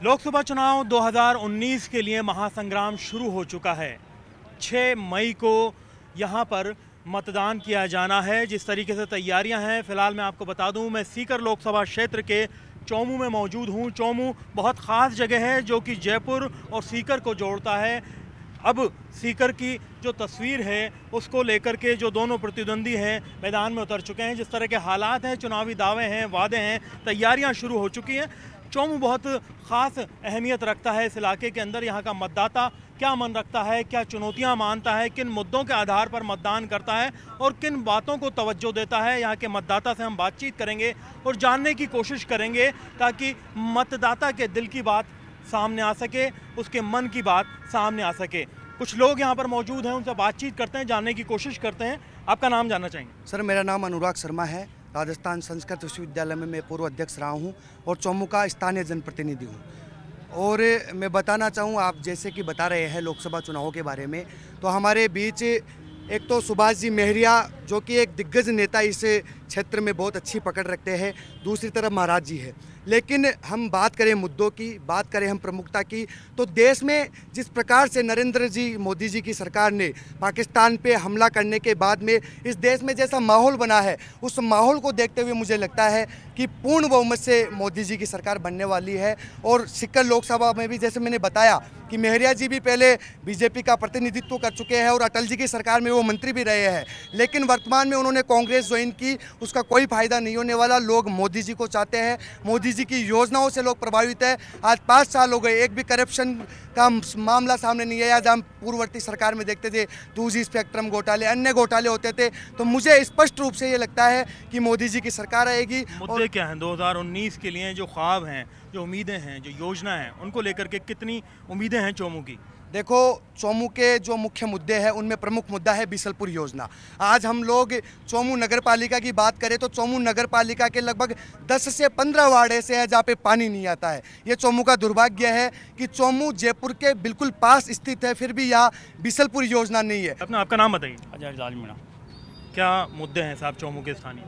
लोकसभा चुनाव 2019 के लिए महासंग्राम शुरू हो चुका है। 6 मई को यहाँ पर मतदान किया जाना है। जिस तरीके से तैयारियां हैं, फिलहाल मैं आपको बता दूं, मैं सीकर लोकसभा क्षेत्र के चौमू में मौजूद हूं। चौमू बहुत ख़ास जगह है जो कि जयपुर और सीकर को जोड़ता है। अब सीकर की जो तस्वीर है उसको लेकर के जो दोनों प्रतिद्वंदी हैं मैदान में उतर चुके हैं। जिस तरह के हालात हैं, चुनावी दावे हैं, वादे हैं, तैयारियां शुरू हो चुकी हैं। चौमू बहुत ख़ास अहमियत रखता है इस इलाके के अंदर। यहाँ का मतदाता क्या मन रखता है, क्या चुनौतियाँ मानता है, किन मुद्दों के आधार पर मतदान करता है और किन बातों को तवज्जो देता है, यहाँ के मतदाता से हम बातचीत करेंगे और जानने की कोशिश करेंगे ताकि मतदाता के दिल की बात सामने आ सके, उसके मन की बात सामने आ सके। कुछ लोग यहाँ पर मौजूद हैं, उनसे बातचीत करते हैं, जानने की कोशिश करते हैं। आपका नाम जानना चाहेंगे? सर, मेरा नाम अनुराग शर्मा है। राजस्थान संस्कृत विश्वविद्यालय में मैं पूर्व अध्यक्ष रहा हूँ और चौमू का स्थानीय जनप्रतिनिधि हूँ। और मैं बताना चाहूँ, आप जैसे कि बता रहे हैं लोकसभा चुनावों के बारे में, तो हमारे बीच एक तो सुभाष जी मेहरिया जो कि एक दिग्गज नेता इस क्षेत्र में बहुत अच्छी पकड़ रखते हैं, दूसरी तरफ महाराज जी है। लेकिन हम बात करें मुद्दों की, बात करें हम प्रमुखता की, तो देश में जिस प्रकार से नरेंद्र जी मोदी जी की सरकार ने पाकिस्तान पे हमला करने के बाद में इस देश में जैसा माहौल बना है, उस माहौल को देखते हुए मुझे लगता है कि पूर्ण बहुमत से मोदी जी की सरकार बनने वाली है। और सीकर लोकसभा में भी जैसे मैंने बताया कि मेहरिया जी भी पहले बीजेपी का प्रतिनिधित्व कर चुके हैं और अटल जी की सरकार में वो मंत्री भी रहे हैं, लेकिन वर्तमान में उन्होंने कांग्रेस ज्वाइन की। उसका कोई फायदा नहीं होने वाला। लोग मोदी जी को चाहते हैं, मोदी जी की योजनाओं से लोग प्रभावित है। आज 5 साल हो गए, एक भी करप्शन का मामला सामने नहीं आया। जहाँ पूर्ववर्ती सरकार में देखते थे 2G स्पेक्ट्रम घोटाले, अन्य घोटाले होते थे। तो मुझे स्पष्ट रूप से ये लगता है कि मोदी जी की सरकार आएगी। मुद्दे क्या हैं 2019 के लिए? जो ख्वाब हैं, जो उम्मीदें हैं, जो योजना है, उनको लेकर के कितनी उम्मीदें हैं चौमू की? देखो, चौमू के जो मुख्य मुद्दे हैं उनमें प्रमुख मुद्दा है बिसलपुर योजना। आज हम लोग चौमू नगर पालिका की बात करें तो चौमू नगर पालिका के लगभग 10 से 15 वार्ड ऐसे हैं जहाँ पे पानी नहीं आता है। ये चौमू का दुर्भाग्य है कि चौमू जयपुर के बिल्कुल पास स्थित है, फिर भी यहाँ बिसलपुर योजना नहीं है। आपका नाम बताइए। अजय लाल मीणा। क्या मुद्दे हैं साहब चौमू के स्थानीय?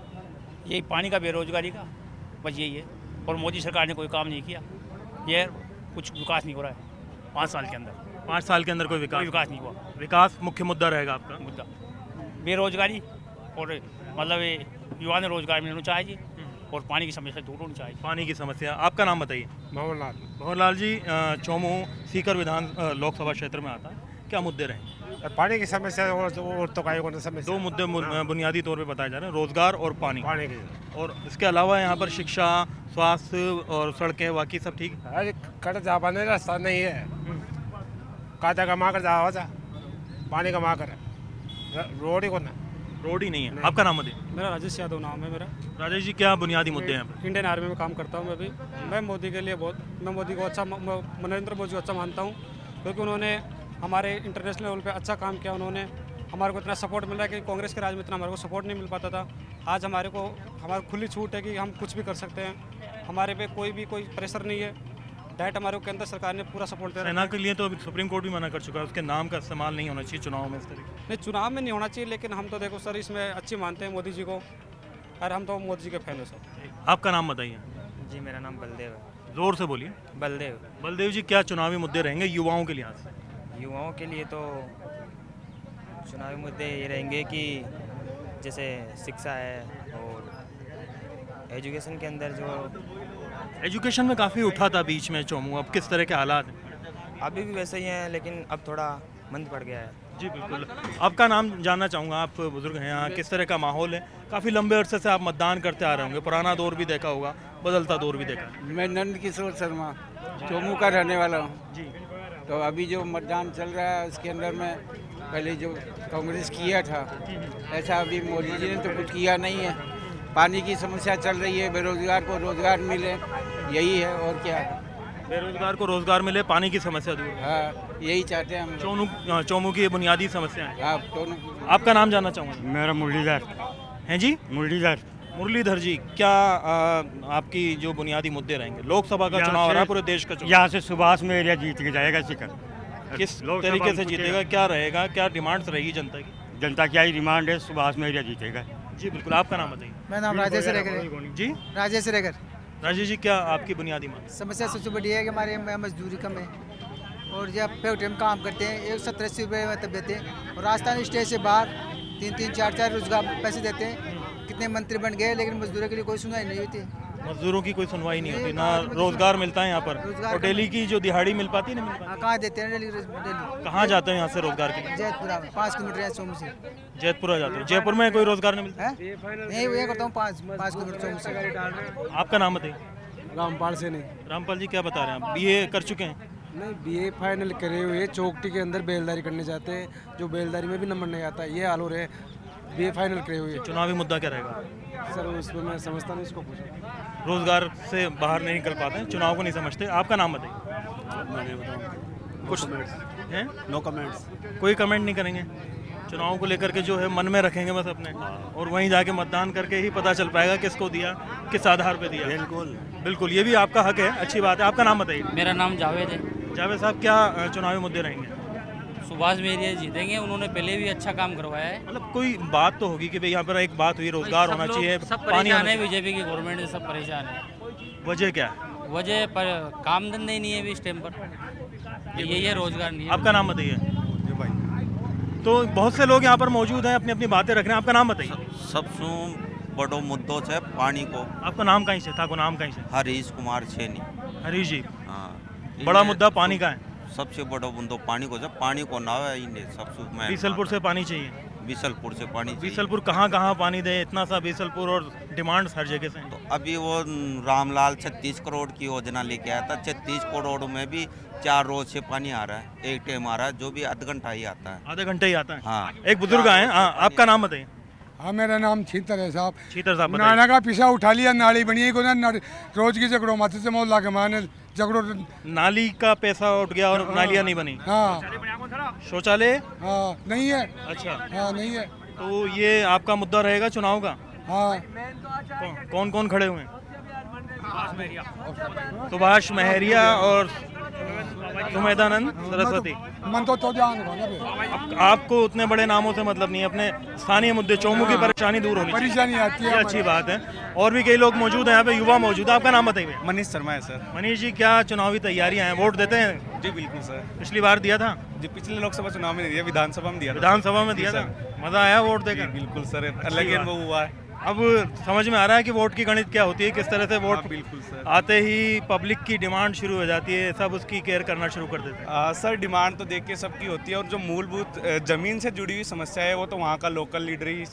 यही पानी का, बेरोजगारी का, बस यही है। और मोदी सरकार ने कोई काम नहीं किया, ये कुछ विकास नहीं हो रहा है 5 साल के अंदर। 5 साल के अंदर कोई विकास नहीं हुआ। विकास मुख्य मुद्दा रहेगा आपका? मुद्दा बेरोजगारी और मतलब युवा ने रोजगार मिलना चाहिए और पानी की समस्या दूर होनी चाहिए। पानी की समस्या। आपका नाम बताइए। भंवरलाल। भंवरलाल जी, चौमू सीकर लोकसभा क्षेत्र में आता है, क्या मुद्दे रहे? पानी की समस्या और तो काय समस्या। 2 मुद्दे बुनियादी तौर पे बताए जा रहे हैं, रोजगार और पानी। पानी की और इसके अलावा यहाँ पर शिक्षा, स्वास्थ्य और सड़कें, बाकी सब ठीक? अरे कट जा पाने रास्ता नहीं है, काचा कमा कर जा पानी कमा कर रोड ही को ना, रोड ही नहीं है। आपका नाम बताइए। मेरा राजेश यादव नाम है मेरा। राजेश जी, क्या बुनियादी मुद्दे हैं? इंडियन आर्मी में काम करता हूँ मैं भी। मैं मोदी के लिए मैं मोदी को नरेंद्र मोदी को अच्छा मानता हूँ, क्योंकि उन्होंने हमारे इंटरनेशनल लेवल पे अच्छा काम किया। उन्होंने हमारे को इतना सपोर्ट मिल रहा है कि कांग्रेस के राज में इतना हमारे को सपोर्ट नहीं मिल पाता था। आज हमारे खुली छूट है कि हम कुछ भी कर सकते हैं। हमारे पे कोई प्रेशर नहीं है। डायरेक्ट हमारे को केंद्र सरकार ने पूरा सपोर्ट दिया। सेना के लिए तो सुप्रीम कोर्ट भी मना कर चुका है, उसके नाम का इस्तेमाल नहीं होना चाहिए चुनाव में इस तरीके। नहीं, चुनाव में नहीं होना चाहिए, लेकिन हम तो देखो सर इसमें अच्छी मानते हैं मोदी जी को, और हम तो मोदी जी के फैन हैं सर। आपका नाम बताइए। जी, मेरा नाम बलदेव है। जोर से बोलिए। बलदेव। बलदेव जी, क्या चुनावी मुद्दे रहेंगे युवाओं के लिहाज से? युवाओं के लिए तो चुनावी मुद्दे ये रहेंगे कि जैसे शिक्षा है और एजुकेशन के अंदर जो एजुकेशन में काफ़ी उठा था बीच में चौमू, अब किस तरह के हालात हैं? अभी भी वैसे ही हैं, लेकिन अब थोड़ा मंद पड़ गया है। जी बिल्कुल। आपका नाम जानना चाहूँगा, आप बुजुर्ग हैं यहाँ, किस तरह का माहौल है? काफ़ी लंबे अरसे से आप मतदान करते आ रहे होंगे, पुराना दौर भी देखा होगा, बदलता दौर भी देखा। मैं नंद किशोर शर्मा चौमू का रहने वाला हूँ जी। तो अभी जो मतदान चल रहा है उसके अंदर में पहले जो कांग्रेस किया था, ऐसा अभी मोदी जी ने तो कुछ किया नहीं है। पानी की समस्या चल रही है, बेरोजगार को रोजगार मिले, यही है और क्या। बेरोजगार को रोजगार मिले, पानी की समस्या दूर। हाँ, यही चाहते हैं हम। चौमू की बुनियादी समस्या है। आप दोनों। आपका नाम जानना चाहूँगा। मेरा मुरलीधर हैं जी? मुरलीधर। मुरलीधर जी, क्या आपकी जो बुनियादी मुद्दे रहेंगे? लोकसभा का चुनाव हो रहा है, पूरे देश का चुनाव। यहाँ से सुभाष में एरिया जीत के जाएगा सीकर। किस तरीके से जीतेगा, क्या रहेगा, क्या डिमांड्स रहेगी जनता की? जनता की आई डिमांड है, सुभाष में एरिया जीतेगा। जी बिल्कुल। आपका नाम बताइए। मेरा नाम राजेश रेगर है। जी, राजेश रेगर। राजेश जी, क्या आपकी बुनियादी मांग? समस्या सबसे बड़ी है कि हमारे यहाँ मजदूरी कम है और जब फैक्ट्री में काम करते हैं 170-80 रुपये में तब देते हैं और राजस्थान स्टेट से बाहर 3-3, 4-4 रोजगार पैसे देते हैं। कितने मंत्री बन गए लेकिन मजदूरों के लिए कोई सुनवाई नहीं होती। मजदूरों की कोई सुनवाई नहीं होती, ना रोजगार मिलता है यहाँ पर। और डेली की जो दिहाड़ी मिल पाती नहीं मिल पाती। कहाँ देते हैं डेली? कहाँ जाते हैं यहाँ से रोजगार के लिए? जैतपुरा 5 किलोमीटर है चौमू से। जैतपुरा जाते हैं। जयपुर में कोई रोजगार नहीं मिलता? नहीं, ये करता हूँ 5 किलोमीटर चौमू से। आपका नाम बताइए। रामपाल से नहीं। रामपाल जी, क्या बता रहे हैं आप? बीए कर चुके हैं? नहीं, बीए फाइनल करे हुए, चौकटी के अंदर बेलदारी करने जाते हैं, जो बेलदारी में भी नंबर नहीं आता, ये हाल हो रहे हैं। बीए फाइनल करे हुए। चुनावी मुद्दा क्या रहेगा सर? उसमें मैं समझता नहीं, इसको पूछो। रोजगार से बाहर नहीं निकल पाते हैं, चुनाव को नहीं समझते। आपका नाम बताइए। मैं नहीं बताऊँ कुछ हैं? No comments. कोई कमेंट नहीं करेंगे? चुनाव को लेकर के जो है मन में रखेंगे बस अपने, और वहीं जाके मतदान करके ही पता चल पाएगा किसको दिया, किस आधार पे दिया। बिल्कुल बिल्कुल, ये भी आपका हक है, अच्छी बात है। आपका नाम बताइए। मेरा नाम जावेद है। जावेद साहब, क्या चुनावी मुद्दे रहेंगे? सुभाष मेहरिया जीतेंगे, उन्होंने पहले भी अच्छा काम करवाया है। मतलब कोई बात तो होगी कि भाई यहाँ पर एक बात हुई, रोजगार होना चाहिए, सब पानी परेशान है, बीजेपी की गवर्नमेंट से सब परेशान है। वजह क्या है? वजह पर काम धंधे ही नहीं है अभी इस टाइम पर, यही है, रोजगार नहीं है। आपका नाम बताइए। तो बहुत से लोग यहाँ पर मौजूद हैं, अपनी अपनी बातें रख रहे हैं। आपका नाम बताइए। सबसे बड़ो मुद्दों है पानी को। आपका नाम कहीं से था? को नाम कहीं से? हरीश कुमार छेनी। हरीश जी, हाँ, बड़ा मुद्दा पानी का है। सबसे बड़ा मुद्दा पानी को, जब पानी को ना है इन्हें सबसे मैं बीसलपुर से पानी चाहिए। बीसलपुर से पानी चाहिए। बीसलपुर कहाँ कहाँ पानी दे? इतना सा बीसलपुर, और डिमांड हर जगह से। तो अभी वो रामलाल 36 करोड़ की योजना लेके आया था। 36 करोड़ में भी 4 रोज से पानी आ रहा है, एक टाइम आ रहा है, जो भी आधा घंटा ही आता है। आधे घंटे ही आता है? हाँ। एक बुजुर्ग आए हैं। हाँ, आपका नाम बताइए। हाँ, मेरा नाम छीतर है साहब। छीतर साहब, नाना का पीछा उठा लिया, नाली बनी है को ना, रोज की झगड़ों माथे से मोहल्ला के माने झगड़ों। नाली का पैसा उठ गया और नालियाँ नहीं बनी। हाँ, शौचालय हाँ नहीं है। अच्छा, हाँ नहीं है। तो ये आपका मुद्दा रहेगा चुनाव का? हाँ। कौन कौन खड़े हुए हैं? सुभाष महरिया और सुमेधानंद सरस्वती। मन तो जान आपको उतने बड़े नामों से मतलब नहीं है, अपने स्थानीय मुद्दे, चौमू की परेशानी दूर होनी चाहिए। परेशानी आती है, अच्छी बात है। और भी कई लोग मौजूद हैं यहाँ पे, युवा मौजूद है। आपका नाम बताइए। मनीष शर्मा है सर। मनीष जी, क्या चुनावी तैयारियां हैं? वोट देते हैं? जी बिल्कुल सर। पिछली बार दिया था? जी, पिछले लोकसभा चुनाव में नहीं दिया, विधानसभा में दिया था। विधानसभा में दिया था? मजा आया वोट देकर? बिल्कुल सर, अलग अनुभव हुआ है। अब समझ में आ रहा है कि वोट की गणित क्या होती है, किस तरह से वोट बिल्कुल सर। आते ही पब्लिक की डिमांड शुरू हो जाती है, सब उसकी केयर करना शुरू कर देते हैं। सर, डिमांड तो देख के सबकी होती है, और जो मूलभूत जमीन से जुड़ी हुई समस्या है वो तो वहाँ का लोकल लीडर ही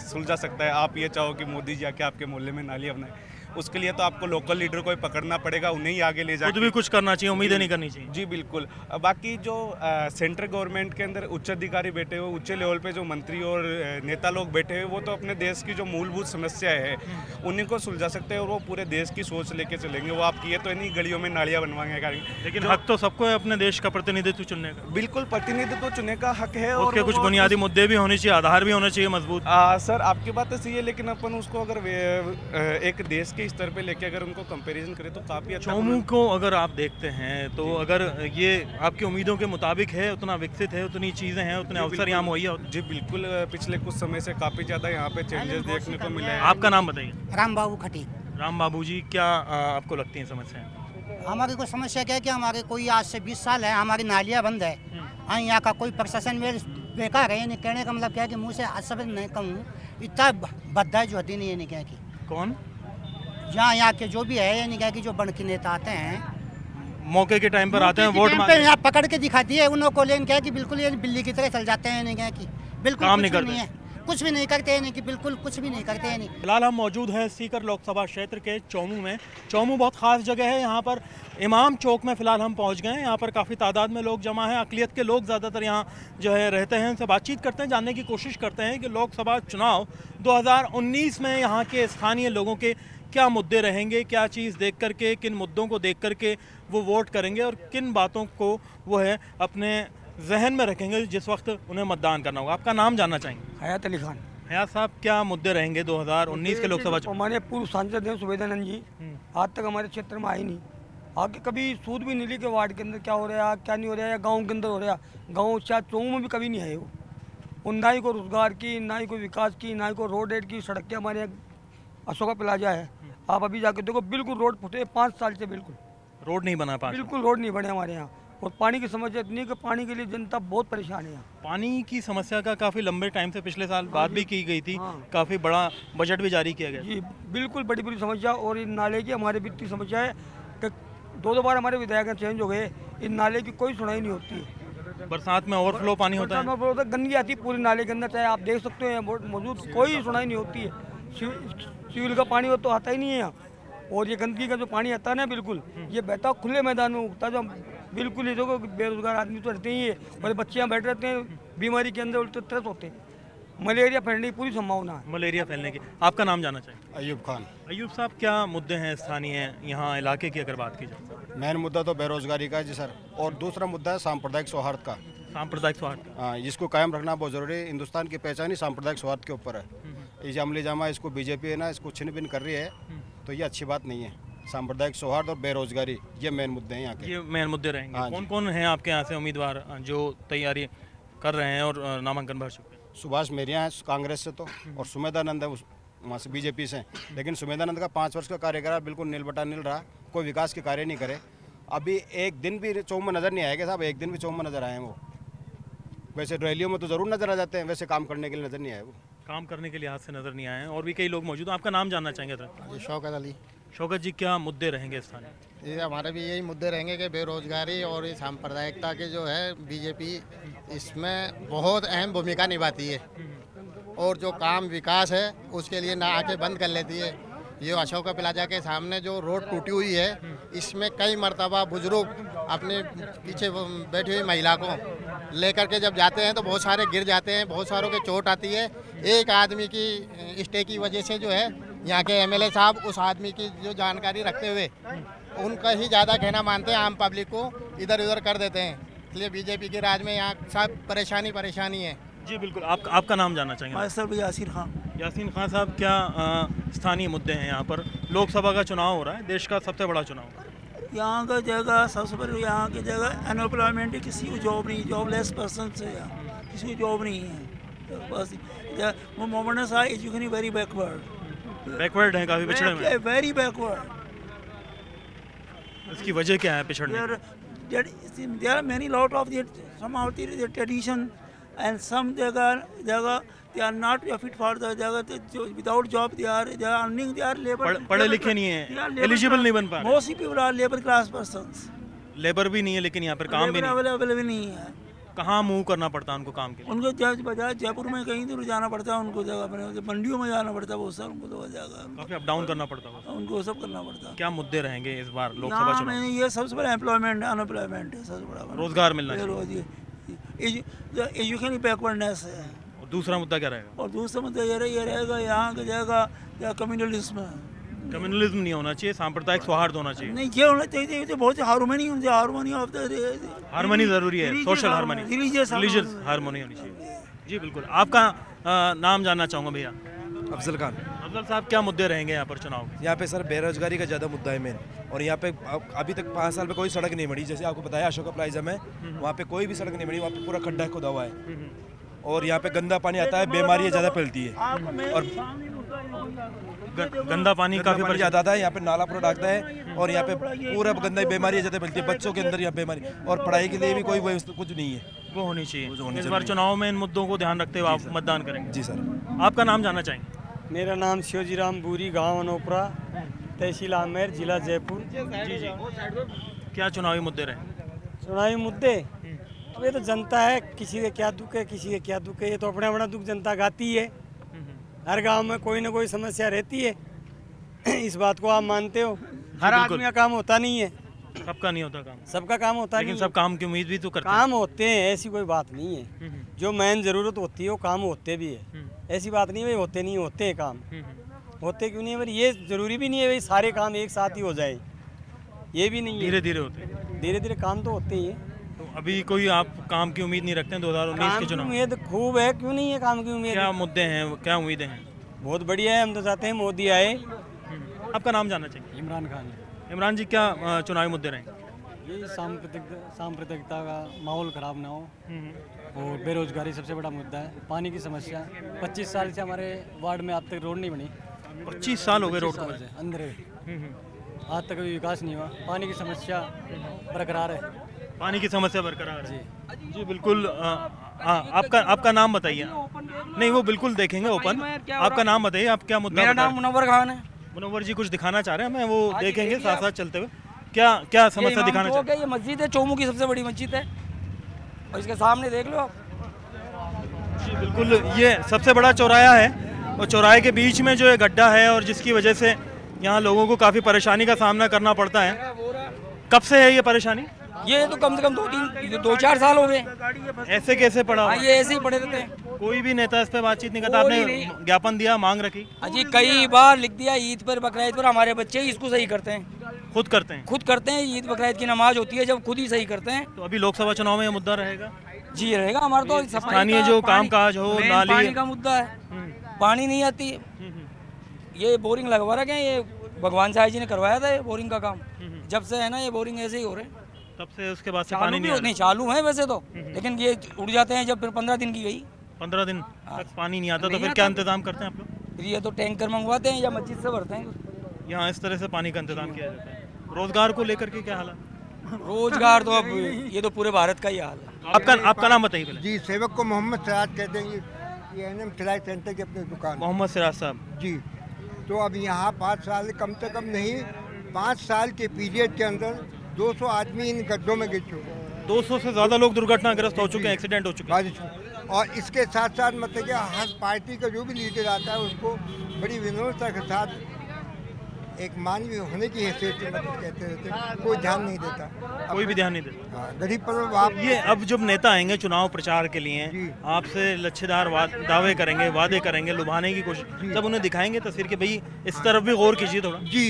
सुलझा सकता है। आप ये चाहो कि मोदी जी आके आपके मोहल्ले में नाली बनाए, उसके लिए तो आपको लोकल लीडर को ही पकड़ना पड़ेगा, उन्हें ही आगे ले जाके खुद भी कुछ करना चाहिए, उम्मीदें नहीं करनी चाहिए। जी बिल्कुल। बाकी जो सेंट्रल गवर्नमेंट के अंदर उच्च अधिकारी बैठे हुए, उच्च लेवल पे जो मंत्री और नेता लोग बैठे हुए, वो तो अपने देश की जो मूलभूत समस्याएं है उन्हीं को सुलझा सकते हैं, और वो पूरे देश की सोच लेके चलेंगे। वो आपकी ये तो इन्हीं गलियों में नालियाँ बनवाएंगे, लेकिन हक तो सबको है अपने देश का प्रतिनिधित्व चुनने का। बिल्कुल, प्रतिनिधित्व चुनने का हक है, और उसके कुछ बुनियादी मुद्दे भी होने चाहिए, आधार भी होना चाहिए मजबूत। सर, आपकी बात तो सही है, लेकिन अपन उसको अगर एक देश के स्तर पे लेके अगर उनको कंपैरिजन करें तो काफी अच्छा। चौमू को अगर आप देखते हैं तो अगर ये आपकी उम्मीदों के मुताबिक है, उतना विकसित है, उतनी चीज़ें हैं, उतने अवसर यहाँ मुहैया होते हैं? जी बिल्कुल, पिछले कुछ समय से काफ़ी ज़्यादा यहाँ पे चेंजेस देखने को मिले हैं। आपका नाम बताइए। राम बाबू खटी। राम बाबू जी, क्या आपको लगती है समस्याएं? हमारी कोई समस्या क्या है कि हमारे कोई आज से 20 साल है हमारी नालियाँ बंद है। यहाँ का कोई प्रशासन में बेकार है, नहीं कहने का मतलब क्या है कि मुँह से आज सब नहीं कहूँ, इतना भद्दा जो होती नहीं है, नहीं क्या कि कौन यहाँ के जो भी है, यानी क्या कि जो बन के नेता आते हैं मौके के टाइम पर आते हैं, वोट पे यहाँ पकड़ के दिखाती है उन को, लेकिन क्या कि बिल्कुल ये बिल्ली की तरह चल जाते हैं, नहीं क्या कि बिल्कुल काम नहीं करते, कुछ भी नहीं करते हैं, नहीं कि बिल्कुल कुछ भी नहीं करते हैं। नहीं, फिलहाल हम मौजूद हैं सीकर लोकसभा क्षेत्र के चौमू में। चौमू बहुत ख़ास जगह है, यहाँ पर इमाम चौक में फ़िलहाल हम पहुँच गए हैं। यहाँ पर काफ़ी तादाद में लोग जमा हैं, अक़लियत के लोग ज़्यादातर यहाँ जो है रहते हैं। उनसे बातचीत करते हैं, जानने की कोशिश करते हैं कि लोकसभा चुनाव 2019 में यहाँ के स्थानीय लोगों के क्या मुद्दे रहेंगे, क्या चीज़ देख करके, किन मुद्दों को देख करके वो वोट करेंगे और किन बातों को वो है अपने जहन में रखेंगे जिस वक्त उन्हें मतदान करना होगा। आपका नाम जानना चाहेंगे? हयात अली खान। हयात साहब, क्या मुद्दे रहेंगे 2019 के लोकसभा चुनाव? हमारे पूर्व सांसद हैं सुमेधानंद जी, आज तक हमारे क्षेत्र में आए नहीं, आगे कभी सूद भी नहीं ली कि वार्ड के अंदर क्या हो रहा है, क्या नहीं हो रहा है, या गाँव के अंदर हो रहा है। गाँव शायद चौमू में भी कभी नहीं आए वो। ना ही को रोजगार की, ना ही को विकास की, ना ही को रोड रेड की, सड़क के हमारे यहाँ अशोका प्लाजा है, आप अभी जाके देखो, बिल्कुल रोड फुटे 5 साल से, बिल्कुल रोड नहीं बना पास, बिल्कुल रोड नहीं बने हमारे यहाँ। और पानी की समस्या इतनी है कि पानी के लिए जनता बहुत परेशान है यहाँ। पानी की समस्या का काफ़ी लंबे टाइम से पिछले साल बात भी की गई थी, काफ़ी बड़ा बजट भी जारी किया गया। जी बिल्कुल बड़ी बड़ी समस्या। और इन नाले की हमारे वित्तीय समस्या है कि 2 बार हमारे विधायक चेंज हो गए, इन नाले की कोई सुनाई नहीं होती है। बरसात में ओवरफ्लो पानी होता है, गंदगी आती है पूरे नाले के अंदर, चाहे आप देख सकते हैं मौजूद, कोई सुनाई नहीं होती है। सिविल का पानी वो तो आता ही नहीं है यहाँ। और ये गंदगी का जो पानी आता है ना, बिल्कुल ये बहता खुले मैदान में उगता, जो बिल्कुल ये देखो बेरोजगार आदमी तो रहते ही है, और बच्चे यहाँ बैठ रहते हैं, बीमारी के अंदर उल्टे त्रस्त होते हैं, मलेरिया फैलने की पूरी संभावना है। मलेरिया फैलने की। आपका नाम जानना चाहिए? अयूब खान। अयूब साहब, क्या मुद्दे हैं स्थानीय यहाँ इलाके की अगर बात की जाए? मेन मुद्दा तो बेरोजगारी का है जी सर, और दूसरा मुद्दा है सांप्रदायिक सौहार्द का। सांप्रदायिक सौहार्द का, हाँ, जिसको कायम रखना बहुत जरूरी है। हिंदुस्तान की पहचान ही सांप्रदायिक सौहार्द के ऊपर है। ये अमली जामा इसको बीजेपी है ना, इसको छिन भिन कर रही है, तो ये अच्छी बात नहीं है। सांप्रदायिक सौहार्द और बेरोजगारी, ये मेन मुद्दे हैं यहाँ के। ये मेन मुद्दे रहेंगे। हाँ, कौन कौन हैं आपके यहाँ से उम्मीदवार जो तैयारी कर रहे हैं और नामांकन भर चुके हैं? सुभाष मेरिया है कांग्रेस से तो, और सुमेधानंद है वहाँ से बीजेपी से। लेकिन सुमेधानंद का 5 वर्ष का कार्यकाल बिल्कुल नील बटा नील रहा, कोई विकास के कार्य नहीं करे। अभी एक दिन भी चौक में नज़र नहीं आएगा साहब, एक दिन भी चौक में नज़र आए हैं वो। वैसे रैलियों में तो ज़रूर नज़र आ जाते हैं, वैसे काम करने के लिए नज़र नहीं आए वो। काम करने के लिहाज से नज़र नहीं आए हैं। और भी कई लोग मौजूद हैं, आपका नाम जानना चाहेंगे सर? शौकत अली। शौकत जी, क्या मुद्दे रहेंगे स्थानीय? ये हमारे भी यही मुद्दे रहेंगे कि बेरोजगारी और इस सांप्रदायिकता के जो है बीजेपी इसमें बहुत अहम भूमिका निभाती है, और जो काम विकास है उसके लिए ना आके बंद कर लेती है। ये अशोका प्लाजा के सामने जो रोड टूटी हुई है, इसमें कई मर्तबा बुजुर्ग अपने पीछे बैठी हुई महिला को लेकर के जब जाते हैं तो बहुत सारे गिर जाते हैं, बहुत सारों के चोट आती है। एक आदमी की स्टे की वजह से जो है यहाँ के एमएलए साहब उस आदमी की जो जानकारी रखते हुए उनका ही ज़्यादा कहना मानते हैं, आम पब्लिक को इधर उधर कर देते हैं। इसलिए बीजेपी के राज में यहाँ सब परेशानी है। जी बिल्कुल। आपका नाम जानना चाहेंगे? सर यासीन खान। यासीन खान साहब, क्या स्थानीय मुद्दे हैं यहाँ पर? लोकसभा का चुनाव हो रहा है, देश का सबसे बड़ा चुनाव। यहाँ का जगह सबसे पहले यहाँ की जगह अनएम्प्लॉयमेंट है, किसी को जॉब नहीं, जॉबलेस पर्सन से यहाँ किसी को जॉब नहीं है। बस मोहम्मद साहब एजुकेशन वेरी बैकवर्ड है, काफ़ी पिछड़े में, वेरी बैकवर्ड। इसकी वजह क्या है पिछड़ने? There are many lot of some of the tradition and some जगह they are not fit for the जगह, without job they are earning, they are labor। पढ़े लिखे नहीं है, एलिजिबल नहीं बन पा रहे। Most people are labor class persons। Labour भी नहीं है, लेकिन यहाँ पर काम भी नहीं, अवेलेबल भी नहीं है। कहाँ मूव करना पड़ता है उनको काम के लिए? उनको बजाय जयपुर में कहीं दूर जाना पड़ता है, उनको जगह मंडियों में जाना पड़ता है, बहुत सारा उनको तो जगह काफ़ी अप डाउन करना पड़ता है, उनको सब करना पड़ता है। क्या मुद्दे रहेंगे इस बार लोकसभा चुनाव में? ये सबसे बड़ा एम्प्लॉयमेंट है, अनएम्प्लॉयमेंट है सबसे बड़ा, रोजगार मिलना चाहिए, एजुकेशन बैकवर्डनेस है। और दूसरा मुद्दा क्या रहेगा? और दूसरा मुद्दा ये रहेगा यहाँ की जगह कम्युनलिज्म। कम्युनलिज्म नहीं होना चाहिए, सांप्रदायिक सौहार्द होना चाहिए। नहीं, ये होना चाहिए, तो बहुत हार्मनी होनी चाहिए, हार्मनी जरूरी है, सोशल हार्मनी, रिलीजियस हार्मनी होनी चाहिए। जी बिल्कुल। आपका नाम जानना चाहूँगा भैया? अफजल खान। अफजल साहब, क्या मुद्दे रहेंगे यहाँ पर चुनाव के? यहाँ पे सर बेरोजगारी का ज़्यादा मुद्दा है मेन, और यहाँ पे अभी तक 5 साल में कोई सड़क नहीं बनी। जैसे आपको बताया अशोका प्लाजा में, वहाँ पे कोई भी सड़क नहीं बनी, वहाँ पे पूरा खड्डा खुदा हुआ है, और यहाँ पे गंदा पानी आता है, बीमारियाँ ज़्यादा फैलती है, और गंदा पानी काफ़ी ज़्यादा आता है। यहाँ पे नाला पूरा आता है, और यहाँ पे पूरा गंदा बीमारियाँ ज़्यादा फैलती है, बच्चों के अंदर यहाँ बीमारी, और पढ़ाई के लिए भी कोई व्यवस्था कुछ नहीं है, वो होनी चाहिए। इस बार चुनाव में इन मुद्दों को ध्यान रखते हुए आप मतदान करेंगे? जी सर। आपका नाम जानना चाहेंगे? मेरा नाम शिवजीराम बूरी, गांव अनोपरा, तहसील आमेर, जिला जयपुर। जी जी। क्या चुनावी मुद्दे रहे? चुनावी मुद्दे, अब ये तो जनता है, किसी के क्या दुख है, किसी के क्या दुख है, ये तो अपना अपना दुख जनता गाती है। हर गांव में कोई ना कोई समस्या रहती है, इस बात को आप मानते हो। हर आदमी का काम होता नहीं है, सबका नहीं होता काम, सबका काम होता नहीं, लेकिन सब काम की उम्मीद भी तो करते हैं। काम होते हैं, ऐसी कोई बात नहीं है। जो मेन जरूरत होती है वो काम होते भी है, ऐसी बात नहीं है भाई होते नहीं होते हैं काम। होते क्यों नहीं है भाई? ये जरूरी भी नहीं है भाई सारे काम एक साथ ही हो जाए, ये भी नहीं है, धीरे धीरे होते हैं, धीरे धीरे काम तो होते ही है। तो अभी कोई आप काम की उम्मीद नहीं रखते हैं 2019 के चुनाव? उम्मीद खूब है, क्यों नहीं है काम की उम्मीद? क्या मुद्दे हैं, क्या उम्मीदें हैं? बहुत बढ़िया है, हम तो चाहते हैं मोदी आए। आपका नाम जानना चाहिए? इमरान खान। इमरान जी, क्या चुनावी मुद्दे रहेंगे? ये सांप्रदायिकता का माहौल ख़राब ना हो, और बेरोजगारी सबसे बड़ा मुद्दा है। पानी की समस्या, 25 साल से हमारे वार्ड में अब तक रोड नहीं बनी, 25 साल हो गए रोड को अंदर आज तक अभी विकास नहीं हुआ। पानी की समस्या बरकरार है। पानी की समस्या बरकरार है जी बिल्कुल। आपका नाम बताइए। नहीं वो बिल्कुल देखेंगे ओपन। आपका नाम बताइए, आप क्या मुद्दा? मेरा नाम मुनव्वर खान है। मुनव्वर जी कुछ दिखाना चाह रहे हैं, मैं वो देखेंगे साथ साथ चलते हुए। क्या समस्या दिखाना चाहते हैं? ये मस्जिद है, चोमू की सबसे बड़ी मस्जिद है और इसके सामने देख लो आप। जी बिल्कुल, ये सबसे बड़ा चौराहा है और चौराहे के बीच में जो है गड्ढा है और जिसकी वजह से यहाँ लोगों को काफ़ी परेशानी का सामना करना पड़ता है। कब से है ये परेशानी? ये तो कम से कम 2-4 साल हो गए। ऐसे कैसे पड़ा? ये ऐसे ही पड़े रहते हैं। कोई भी नेता इस पे बातचीत नहीं करता? आपने ज्ञापन दिया, मांग रखी? अजी कई बार लिख दिया। ईद पर बकरा ईद पर हमारे बच्चे इसको सही करते हैं, खुद करते हैं। खुद करते हैं। ईद बकरा ईद की नमाज होती है जब खुद ही सही करते हैं। तो अभी लोकसभा चुनाव में ये मुद्दा रहेगा? जी रहेगा। हमारा तो स्थानीय जो काम काज हो, नाली, पानी का मुद्दा है। पानी नहीं आती। ये बोरिंग लगवा रखे हैं, ये भगवान साहब जी ने करवाया था ये बोरिंग का काम। जब से है ना ये बोरिंग ऐसे ही हो रहे हैं, तब से उसके बाद से पानी नहीं चालू है वैसे तो, लेकिन ये उड़ जाते हैं जब फिर 15 दिन की गई। 15 दिन तक पानी नहीं आता तो फिर क्या इंतजाम करते हैं आप लोग? ये तो टैंकर मंगवाते हैं या मस्जिद से भरते हैं। यहाँ इस तरह से पानी का इंतजाम किया जाता है। रोजगार को लेकर के क्या हाल? रोजगार तो अब ये तो पूरे भारत का ही हाल है। आपका नाम बताइए पहले। जी सेवक को मोहम्मद सिराज कहते हैं। ये एनएम सिलाई सेंटर की अपनी दुकान। मोहम्मद सिराज साहब जी। तो अब यहाँ 5 साल कम से कम नहीं 5 साल के पीरियड के अंदर 200 आदमी इन गड्ढों में गिर चुके हैं। 200 से ज़्यादा लोग दुर्घटनाग्रस्त हो चुके हैं, एक्सीडेंट हो चुके हैं। और इसके साथ साथ मतलब कि हर पार्टी का जो भी लीडर आता है उसको बड़ी विनम्रता के साथ एक मानवीय होने की हैसियत से मतलब कहते रहते हैं, कोई ध्यान नहीं देता। कोई भी ध्यान नहीं देता। गरीब पर आप ये अब जब नेता आएंगे चुनाव प्रचार के लिए, आपसे लच्छेदार दावे करेंगे, वादे करेंगे, लुभाने की कोशिश, जब उन्हें दिखाएंगे तस्वीर कि भाई इस तरफ भी गौर कीजिए थोड़ा। जी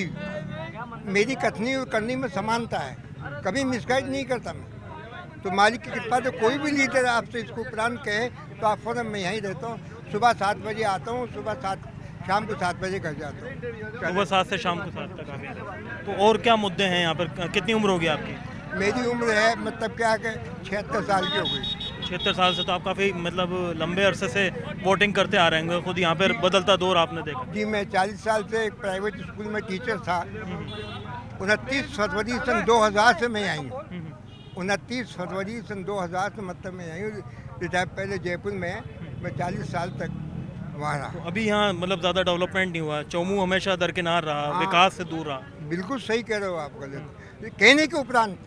मेरी कथनी और करनी में समानता है, कभी मिसगाइड नहीं करता मैं। तो मालिक की कृपा से कोई भी लीडर आपसे इसको उपरांत कहे तो आप फौरन मैं यहीं रहता हूँ। सुबह 7 बजे आता हूँ, शाम को 7 बजे घर जाता हूँ। सुबह 7 से शाम को 7 तक आते हैं। तो और क्या मुद्दे हैं यहाँ पर? कितनी उम्र होगी आपकी? मेरी उम्र है मतलब क्या कि 76 साल की हो गई। 76 साल से तो आप काफ़ी मतलब लंबे अरसे से वोटिंग करते आ रहे हैं। खुद यहाँ पर बदलता दौर आपने देखा। जी मैं 40 साल से एक प्राइवेट स्कूल में टीचर था। 29 फरवरी सन 2000 से मैं आई हूँ। 29 फरवरी सन 2000 से मतलब मैं आई हूँ। रिटायर पहले जयपुर में मैं 40 साल तक वहाँ रहा। तो अभी यहाँ मतलब ज़्यादा डेवलपमेंट नहीं हुआ? चोमू हमेशा दरकिनार रहा, विकास से दूर रहा। बिल्कुल सही कह रहे हो आप। गलत कहने के उपरांत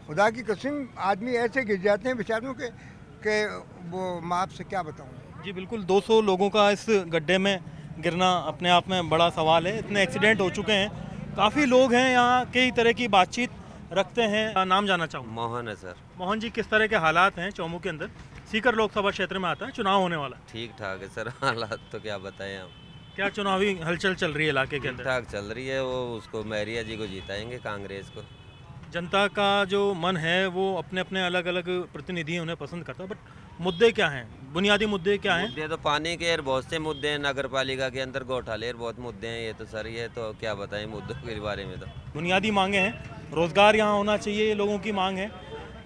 खुदा की कसम आदमी ऐसे गिर जाते हैं बेचारों के वो मैं आपसे क्या बताऊँ। जी बिल्कुल, 200 लोगों का इस गड्ढे में गिरना अपने आप में बड़ा सवाल है। इतने एक्सीडेंट हो चुके हैं, काफ़ी लोग हैं यहाँ, कई तरह की बातचीत रखते हैं। नाम जानना चाहूँ? मोहन है सर। मोहन जी, किस तरह के हालात हैं चोमू के अंदर? सीकर लोकसभा क्षेत्र में आता है, चुनाव होने वाला। ठीक ठाक है सर, हालात तो क्या बताएं हम। क्या चुनावी हलचल चल रही है इलाके के अंदर? ठीक ठाक चल रही है। वो उसको मैरिया जी को जिताएंगे, कांग्रेस को। जनता का जो मन है वो अपने अपने अलग अलग प्रतिनिधि उन्हें पसंद करता है, बट मुद्दे क्या हैं? बुनियादी मुद्दे क्या हैं? मुद्दे तो पानी के बहुत से मुद्दे हैं। नगर पालिका के अंदर घोटाले बहुत मुद्दे हैं। ये तो सर ये तो क्या बताएं मुद्दों के बारे में। तो बुनियादी मांगे हैं, रोजगार यहाँ होना चाहिए, ये लोगों की मांग है।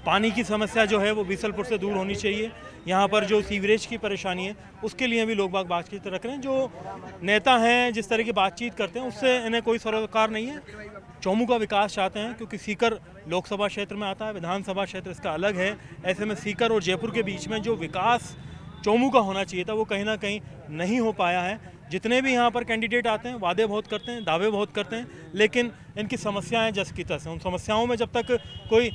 पानी की समस्या जो है वो बीसलपुर से दूर होनी चाहिए। यहाँ पर जो सीवरेज की परेशानी है उसके लिए भी लोग बातचीत रख रहे हैं। जो नेता हैं जिस तरह की बातचीत करते हैं उससे इन्हें कोई सरोकार नहीं है। चोमू का विकास चाहते हैं क्योंकि सीकर लोकसभा क्षेत्र में आता है, विधानसभा क्षेत्र इसका अलग है। ऐसे में सीकर और जयपुर के बीच में जो विकास चोमू का होना चाहिए था वो कहीं ना कहीं नहीं हो पाया है। जितने भी यहाँ पर कैंडिडेट आते हैं वादे बहुत करते हैं, दावे बहुत करते हैं, लेकिन इनकी समस्याएं जस की तस हैं। उन समस्याओं में जब तक कोई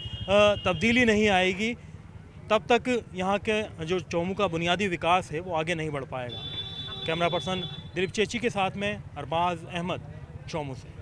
तब्दीली नहीं आएगी तब तक यहाँ के जो चोमू का बुनियादी विकास है वो आगे नहीं बढ़ पाएगा। कैमरा पर्सन दिलीप चेची के साथ में अरबाज अहमद, चोमू से।